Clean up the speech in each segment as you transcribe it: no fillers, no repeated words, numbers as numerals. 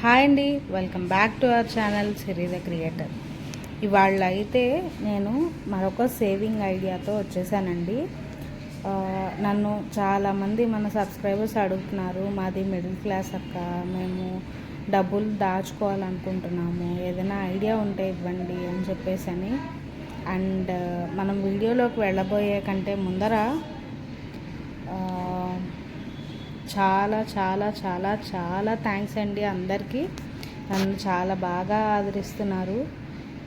Hi అండి, welcome back to our channel Siri the creator. ఇవాళ అయితే నేను మరొక సేవింగ్ ఐడియాతో వచ్చేసానండి. నన్ను చాలామంది మన సబ్స్క్రైబర్స్ అడుగుతున్నారు, మాది మిడిల్ క్లాస్ అక్క, మేము డబ్బులు దాచుకోవాలనుకుంటున్నాము, ఏదైనా ఐడియా ఉంటే ఇవ్వండి అని చెప్పేసి. అండ్ మనం వీడియోలోకి వెళ్ళబోయే కంటే ముందర చాలా చాలా చాలా చాలా థ్యాంక్స్ అండి అందరికీ. నన్ను చాలా బాగా ఆదరిస్తున్నారు.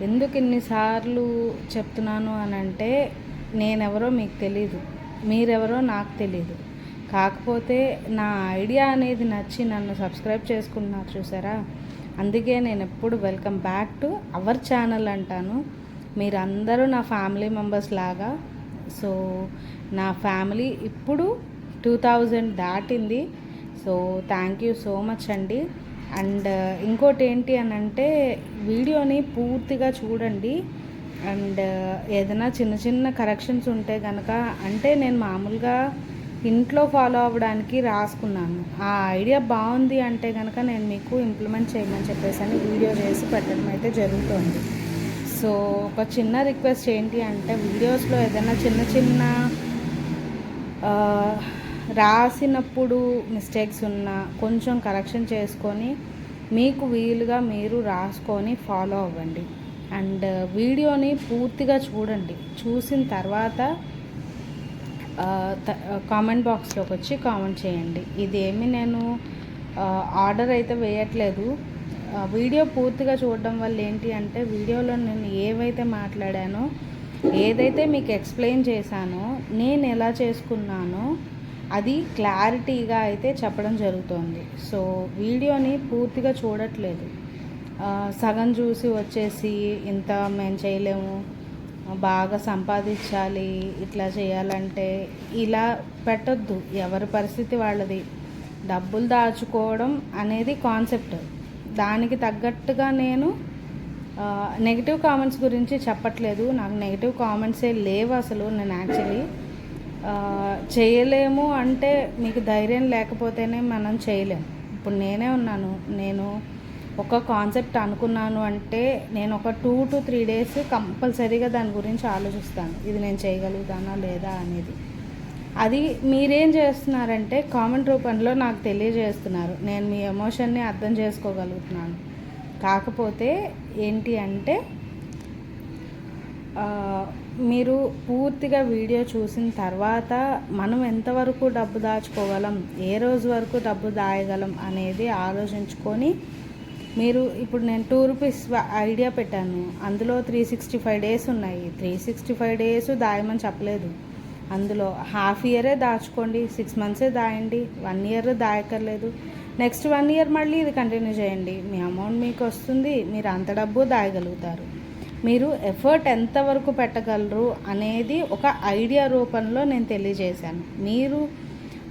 ఎందుకు ఇన్నిసార్లు చెప్తున్నాను అని అంటే, నేనెవరో మీకు తెలీదు, మీరెవరో నాకు తెలీదు. కాకపోతే నా ఐడియా అనేది నచ్చి నన్ను సబ్స్క్రైబ్ చేసుకుంటున్నారు చూసారా, అందుకే నేను ఎప్పుడు welcome back to our channel అంటాను. మీరందరూ నా ఫ్యామిలీ మెంబర్స్ లాగా. సో నా ఫ్యామిలీ ఇప్పుడు 2000 దాటింది. So thank you so much అండి. అండ్ ఇంకోటి ఏంటి అని అంటే, వీడియోని పూర్తిగా చూడండి. అండ్ ఏదైనా చిన్న చిన్న కరెక్షన్స్ ఉంటే కనుక, అంటే నేను మామూలుగా ఇంట్లో ఫాలో అవ్వడానికి రాసుకున్నాను. ఆ ఐడియా బాగుంది అంటే కనుక నేను మీకు ఇంప్లిమెంట్ చేయమని చెప్పేసి వీడియో చేసి పెట్టడం అయితే జరుగుతుంది. సో ఒక చిన్న రిక్వెస్ట్ ఏంటి అంటే, వీడియోస్లో ఏదైనా చిన్న చిన్న రాసినప్పుడు మిస్టేక్స్ ఉన్నా కొంచెం కరెక్షన్ చేసుకొని మీకు వీలుగా మీరు రాసుకొని ఫాలో అవ్వండి. అండ్ వీడియోని పూర్తిగా చూడండి. చూసిన తర్వాత కామెంట్ బాక్స్లోకి వచ్చి కామెంట్ చేయండి. ఇదేమి నేను ఆర్డర్ అయితే వేయట్లేదు. వీడియో పూర్తిగా చూడడం వల్ల ఏంటి అంటే, వీడియోలో నేను ఏవైతే మాట్లాడానో, ఏదైతే మీకు ఎక్స్ప్లెయిన్ చేశానో, నేను ఎలా చేసుకున్నానో అది క్లారిటీగా అయితే చెప్పడం జరుగుతుంది. సో వీడియోని పూర్తిగా చూడట్లేదు. సగం చూసి వచ్చేసి ఇంత మేము చేయలేము, బాగా సంపాదించాలి, ఇట్లా చేయాలంటే ఇలా పెట్టొద్దు. ఎవరి పరిస్థితి వాళ్ళది. డబ్బులు దాచుకోవడం అనేది కాన్సెప్ట్. దానికి తగ్గట్టుగా నేను నెగిటివ్ కామెంట్స్ గురించి చెప్పట్లేదు. నాకు నెగిటివ్ కామెంట్సే లేవు అసలు. నేను యాక్చువల్లీ చేయలేము అంటే, మీకు ధైర్యం లేకపోతేనే మనం చేయలేము. ఇప్పుడు నేనే ఉన్నాను. నేను ఒక కాన్సెప్ట్ అనుకున్నాను అంటే నేను ఒక 2 to 3 days కంపల్సరీగా దాని గురించి ఆలోచిస్తాను. ఇది నేను చేయగలుగుతానా లేదా అనేది. అది మీరేం చేస్తున్నారంటే కామెంట్ రూపంలో నాకు తెలియజేస్తున్నారు. నేను మీ ఎమోషన్ని అర్థం చేసుకోగలుగుతున్నాను. కాకపోతే ఏంటి అంటే, మీరు పూర్తిగా వీడియో చూసిన తర్వాత మనం ఎంతవరకు డబ్బు దాచుకోగలం, ఏ రోజు వరకు డబ్బు దాయగలం అనేది ఆలోచించుకొని, మీరు ఇప్పుడు నేను 2 రూపీస్ ఐడియా పెట్టాను. అందులో 365 days ఉన్నాయి. 365 days దాయమని చెప్పలేదు. అందులో హాఫ్ ఇయరే దాచుకోండి, 6 months దాయండి, 1 year దాయక్కర్లేదు. నెక్స్ట్ 1 year మళ్ళీ ఇది కంటిన్యూ చేయండి. మీ అమౌంట్ మీకు వస్తుంది, మీరు అంత డబ్బు దాయగలుగుతారు. మీరు ఎఫర్ట్ ఎంతవరకు పెట్టగలరు అనేది ఒక ఐడియా రూపంలో నేను తెలియజేశాను. మీరు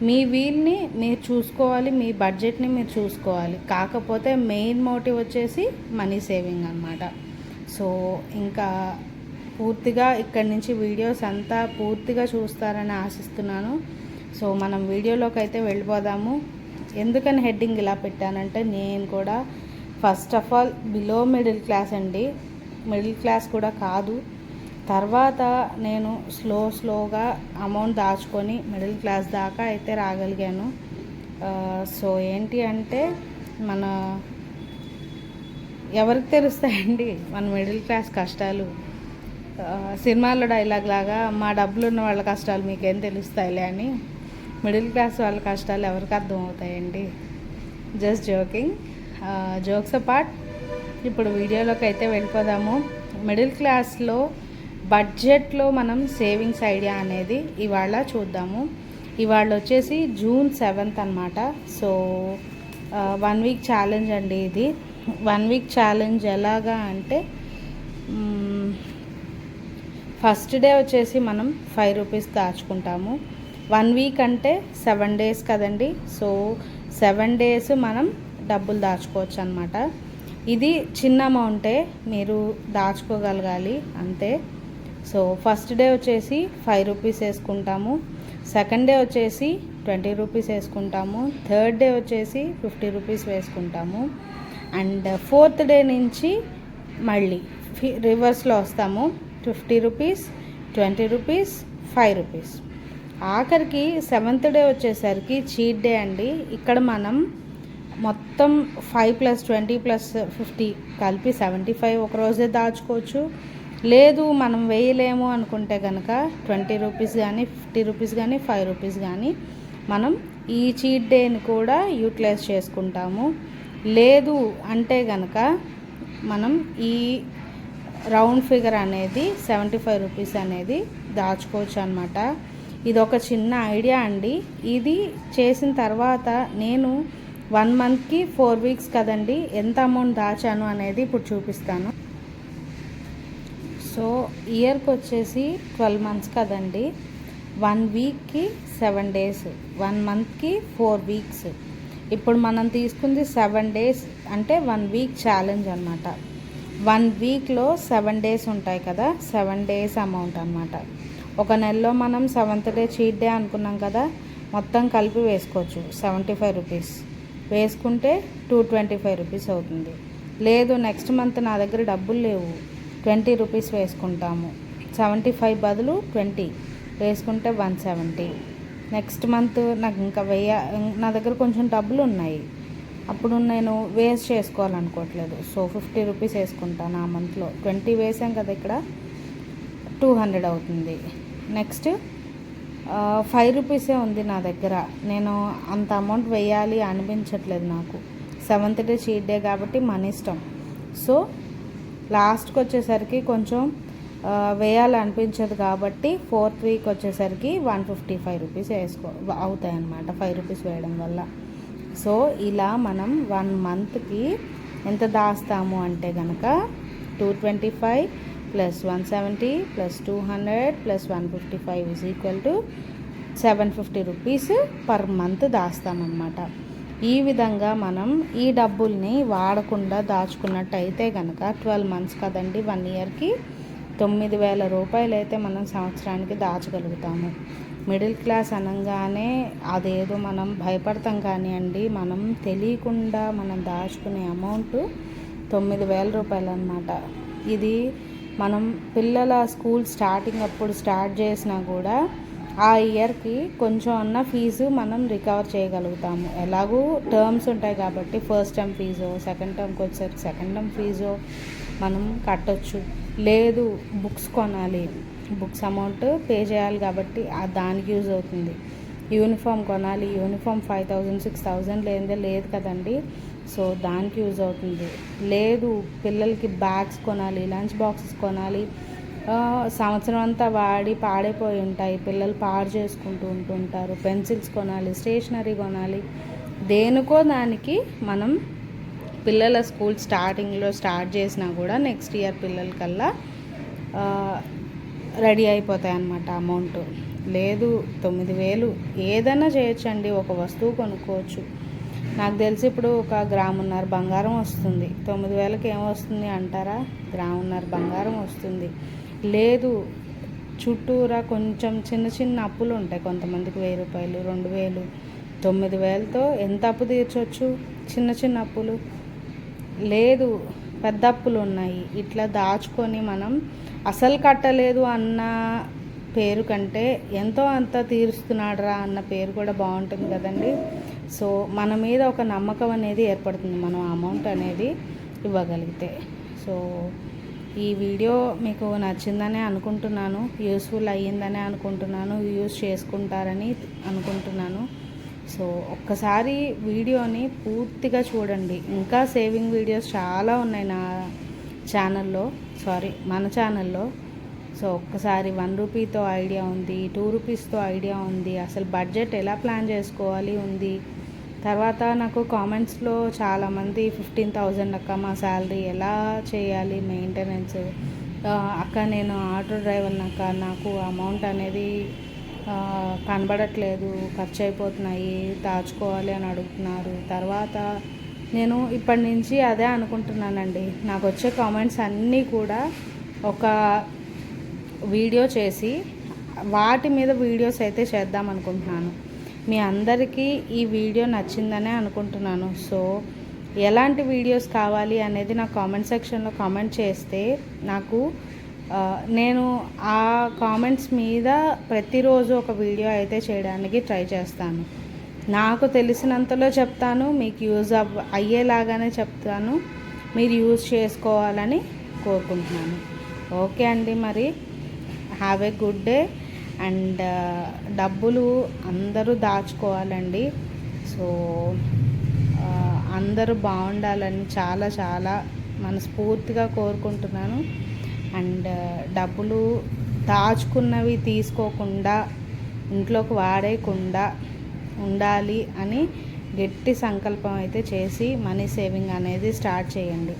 మీ వీల్ని మీరు చూసుకోవాలి, మీ బడ్జెట్ని మీరు చూసుకోవాలి. కాకపోతే మెయిన్ మోటివ్ వచ్చేసి మనీ సేవింగ్ అన్నమాట. సో ఇంకా పూర్తిగా ఇక్కడి నుంచి వీడియోస్ అంతా పూర్తిగా చూస్తారని ఆశిస్తున్నాను. సో మనం వీడియోలోకి అయితే వెళ్ళిపోదాము. ఎందుకని హెడ్డింగ్ ఇలా పెట్టానంటే, నేను కూడా first of all below middle class అండి. మిడిల్ క్లాస్ కూడా కాదు. తర్వాత నేను స్లోగా అమౌంట్ దాచుకొని మిడిల్ క్లాస్ దాకా అయితే రాగలిగాను. సో ఏంటి అంటే, మన ఎవరికి తెలుస్తాయండి మన మిడిల్ క్లాస్ కష్టాలు. సినిమాలో డైలాగ్ లాగా, మా డబ్బులు ఉన్న వాళ్ళ కష్టాలు మీకేం తెలుస్తాయిలే అని. మిడిల్ క్లాస్ వాళ్ళ కష్టాలు ఎవరికి అర్థమవుతాయండి? Just joking. జోక్స్ అపార్ట్, ఇప్పుడు వీడియోలోకి అయితే వెళ్ళిపోదాము. మిడిల్ క్లాస్లో బడ్జెట్లో మనం సేవింగ్స్ ఐడియా అనేది ఇవాళ చూద్దాము. ఇవాళ వచ్చేసి June 7th అన్నమాట. సో 1 week ఛాలెంజ్ అండి ఇది. 1 week ఛాలెంజ్ ఎలాగా అంటే, ఫస్ట్ డే వచ్చేసి మనం 5 రూపీస్ దాచుకుంటాము. 1 week అంటే 7 days కదండి. సో 7 days మనం డబ్బులు దాచుకోవచ్చు అన్నమాట. ఇది చిన్న అమౌంటే, మీరు దాచుకోగలగాలి అంతే. సో ఫస్ట్ డే వచ్చేసి 5 రూపీస్ వేసుకుంటాము. సెకండ్ డే వచ్చేసి 20 రూపీస్ వేసుకుంటాము. థర్డ్ డే వచ్చేసి 50 రూపీస్ వేసుకుంటాము. అండ్ 4th డే నుంచి మళ్ళీ రివర్స్లో వస్తాము. 50 రూపీస్, 20 రూపీస్, 5 రూపీస్. ఆఖరికి 7th డే వచ్చేసరికి చీట్ డే అండి. ఇక్కడ మనం మొత్తం 5 + 20 + 50 కలిపి 75 ఒక రోజే దాచుకోవచ్చు. లేదు మనం వేయలేము అనుకుంటే కనుక 20 రూపీస్ కానీ, 50 రూపీస్ కానీ, 5 రూపీస్ కానీ మనం ఈ చీట్ డేని కూడా యూటిలైజ్ చేసుకుంటాము. లేదు అంటే కనుక మనం ఈ రౌండ్ ఫిగర్ అనేది 75 రూపీస్ అనేది దాచుకోవచ్చు అనమాట. ఇది ఒక చిన్న ఐడియా అండి. ఇది చేసిన తర్వాత నేను 1 మంత్కి 4 వీక్స్ కదండి, ఎంత అమౌంట్ దాచాను అనేది ఇప్పుడు చూపిస్తాను. సో ఇయర్కి వచ్చేసి 12 మంత్స్ కదండి. 1 వీక్కి 7 డేస్, 1 మంత్కి 4 వీక్స్. ఇప్పుడు మనం తీసుకుంది 7 డేస్ అంటే 1 వీక్ ఛాలెంజ్ అనమాట. 1 వీక్లో 7 డేస్ ఉంటాయి కదా, 7 డేస్ అమౌంట్ అనమాట. ఒక నెలలో మనం 7th డే చీట్ డే అనుకున్నాం కదా, మొత్తం కలిపి వేసుకోవచ్చు. 75 రూపీస్ వేసుకుంటే 225 రూపీస్ అవుతుంది. లేదు నెక్స్ట్ మంత్ నా దగ్గర డబ్బులు లేవు, 20 రూపీస్ వేసుకుంటాము. 75 బదులు 20 వేసుకుంటే 170. నెక్స్ట్ మంత్ నాకు ఇంకా నా దగ్గర కొంచెం డబ్బులు ఉన్నాయి, అప్పుడు నేను వేస్ట్ చేసుకోవాలనుకోవట్లేదు. సో 50 రూపీస్ వేసుకుంటాను ఆ మంత్లో. 20 వేసాం కదా, ఇక్కడ 200 అవుతుంది. నెక్స్ట్ 5 రూపీసే ఉంది నా దగ్గర. నేను అంత అమౌంట్ వేయాలి అనిపించట్లేదు నాకు. 7th డే చీట్ డే కాబట్టి మన ఇష్టం. సో లాస్ట్కి వచ్చేసరికి కొంచెం వేయాలనిపించదు కాబట్టి 4th వీక్ వచ్చేసరికి 155 రూపీస్ అవుతాయి అన్నమాట, 5 రూపీస్ వేయడం వల్ల. సో ఇలా మనం 1 మంత్కి ఎంత దాస్తాము అంటే కనుక 225 + 170 + 200 + 155 = 750 రూపీస్ పర్ మంత్ దాస్తామన్నమాట. ఈ విధంగా మనం ఈ డబ్బుల్ని వాడకుండా దాచుకున్నట్టయితే కనుక 12 మంత్స్ కదండి, 1 ఇయర్కి 9,000 రూపాయలు అయితే మనం సంవత్సరానికి దాచగలుగుతాము. మిడిల్ క్లాస్ అనగానే అదేదో మనం భయపడతాం కానివ్వండి, మనం తెలియకుండా మనం దాచుకునే అమౌంట్ 9,000 రూపాయలు అన్నమాట. ఇది మనం పిల్లల స్కూల్ స్టార్టింగ్ అప్పుడు స్టార్ట్ చేసినా కూడా ఆ ఇయర్కి కొంచెం అన్న ఫీజు మనం రికవర్ చేయగలుగుతాము. ఎలాగూ టర్మ్స్ ఉంటాయి కాబట్టి ఫస్ట్ టర్మ్ ఫీజు, సెకండ్ టర్మ్కి వచ్చేసరికి సెకండ్ టర్మ్ ఫీజు మనం కట్టొచ్చు. లేదు బుక్స్ కొనాలి, బుక్స్ అమౌంట్ పే చేయాలి కాబట్టి దానికి యూజ్ అవుతుంది. యూనిఫామ్ కొనాలి, యూనిఫామ్ 5,000 6,000 లేదు కదండి, సో దానికి యూజ్ అవుతుంది. లేదు పిల్లలకి బ్యాగ్స్ కొనాలి, లంచ్ బాక్సెస్ కొనాలి, సంవత్సరం అంతా వాడి పాడైపోయి ఉంటాయి, పిల్లలు పాడు చేసుకుంటూ ఉంటుంటారు. పెన్సిల్స్ కొనాలి, స్టేషనరీ కొనాలి, దేనికో దానికి మనం పిల్లల స్కూల్ స్టార్టింగ్లో స్టార్ట్ చేసినా కూడా నెక్స్ట్ ఇయర్ పిల్లలకల్లా రెడీ అయిపోతాయి అన్నమాట అమౌంట్. లేదు 9,000 ఏదైనా చేయొచ్చండి, ఒక వస్తువు కొనుక్కోవచ్చు. నాకు తెలిసి ఇప్పుడు 1 గ్రామున్నర బంగారం వస్తుంది. 9,000కి ఏమొస్తుంది అంటారా? గ్రామున్నర బంగారం వస్తుంది. లేదు చుట్టూరా కొంచెం చిన్న చిన్న అప్పులు ఉంటాయి కొంతమందికి, 1,000 రూపాయలు, 2,000. 9,000తో ఎంత అప్పు తీర్చవచ్చు? చిన్న చిన్న అప్పులు. లేదు పెద్ద అప్పులు ఉన్నాయి. ఇట్లా దాచుకొని మనం అసలు కట్టలేదు అన్న పేరు కంటే ఎంతో అంత తీరుస్తున్నాడురా అన్న పేరు కూడా బాగుంటుంది కదండి. సో మన మీద ఒక నమ్మకం అనేది ఏర్పడుతుంది మనం అమౌంట్ అనేది ఇవ్వగలిగితే. సో ఈ వీడియో మీకు నచ్చిందనే అనుకుంటున్నాను, యూస్ఫుల్ అయ్యిందనే అనుకుంటున్నాను, యూస్ చేసుకుంటారని అనుకుంటున్నాను. సో ఒక్కసారి వీడియోని పూర్తిగా చూడండి. ఇంకా సేవింగ్ వీడియోస్ చాలా ఉన్నాయి నా ఛానల్లో, మన ఛానల్లో. సో ఒక్కసారి 1 రూపీతో ఐడియా ఉంది, 2 రూపీస్తో ఐడియా ఉంది, అసలు బడ్జెట్ ఎలా ప్లాన్ చేసుకోవాలి ఉంది. తర్వాత నాకు కామెంట్స్లో చాలామంది 15,000 అక్క మా శాలరీ ఎలా చేయాలి మెయింటెనెన్స్, అక్క నేను ఆటో డ్రైవర్ని అక్క, నాకు అమౌంట్ అనేది కనబడట్లేదు, ఖర్చు అయిపోతున్నాయి, దాచుకోవాలి అని అడుగుతున్నారు. తర్వాత నేను ఇప్పటి నుంచి అదే అనుకుంటున్నానండి, నాకు వచ్చే కామెంట్స్ అన్నీ కూడా ఒక వీడియో చేసి వాటి మీద వీడియోస్ అయితే చేద్దాం అనుకుంటున్నాను. మీ అందరికీ ఈ వీడియో నచ్చిందనే అనుకుంటున్నాను. సో ఎలాంటి వీడియోస్ కావాలి అనేది నాకు కామెంట్ సెక్షన్లో కామెంట్ చేస్తే నాకు నేను ఆ కామెంట్స్ మీద ప్రతిరోజు ఒక వీడియో అయితే చేయడానికి ట్రై చేస్తాను. నాకు తెలిసినంతలో చెప్తాను, మీకు యూజ్ అయ్యేలాగానే చెప్తాను, మీరు యూజ్ చేసుకోవాలని కోరుకుంటున్నాను. ఓకే అండి, మరి have a good day. And డబ్బులు అందరూ దాచుకోవాలండి. సో అందరూ బాగుండాలని చాలా చాలా మనస్ఫూర్తిగా కోరుకుంటున్నాను. అండ్ డబ్బులు దాచుకున్నవి తీసుకోకుండా ఇంట్లోకి వాడేయకుండా ఉండాలి అని గట్టి సంకల్పం అయితే చేసి మనీ సేవింగ్ అనేది స్టార్ట్ చేయండి.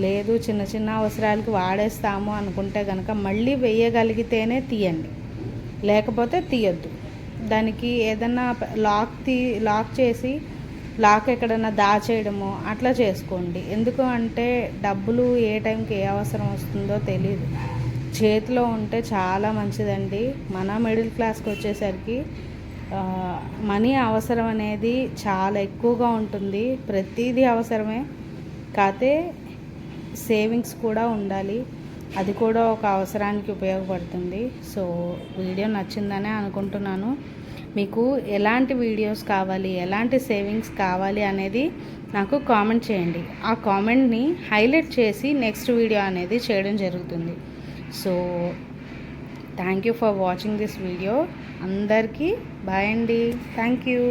లేదు చిన్న చిన్న అవసరాలకి వాడేస్తాము అనుకుంటే కనుక మళ్ళీ వేయగలిగితేనే తీయండి, లేకపోతే తీయద్దు. దానికి ఏదన్నా లాక్ చేసి లాక్ ఎక్కడన్నా దాచేయడమో అట్లా చేసుకోండి. ఎందుకు అంటే డబ్బులు ఏ టైంకి ఏ అవసరం వస్తుందో తెలియదు. చేతిలో ఉంటే చాలా మంచిదండి. మన మిడిల్ క్లాస్కి వచ్చేసరికి మనీ అవసరం అనేది చాలా ఎక్కువగా ఉంటుంది. ప్రతిదీ అవసరమే, కాకపోతే సేవింగ్స్ కూడా ఉండాలి. అది కూడా ఒక అవసరానికి ఉపయోగపడుతుంది. సో వీడియో నచ్చిందనే అనుకుంటున్నాను. మీకు ఎలాంటి వీడియోస్ కావాలి, ఎలాంటి సేవింగ్స్ కావాలి అనేది నాకు కామెంట్ చేయండి. ఆ కామెంట్ని హైలైట్ చేసి నెక్స్ట్ వీడియో అనేది చేయడం జరుగుతుంది. So thank you for watching this video. అందరికీ బాయ్ అండి. Thank you.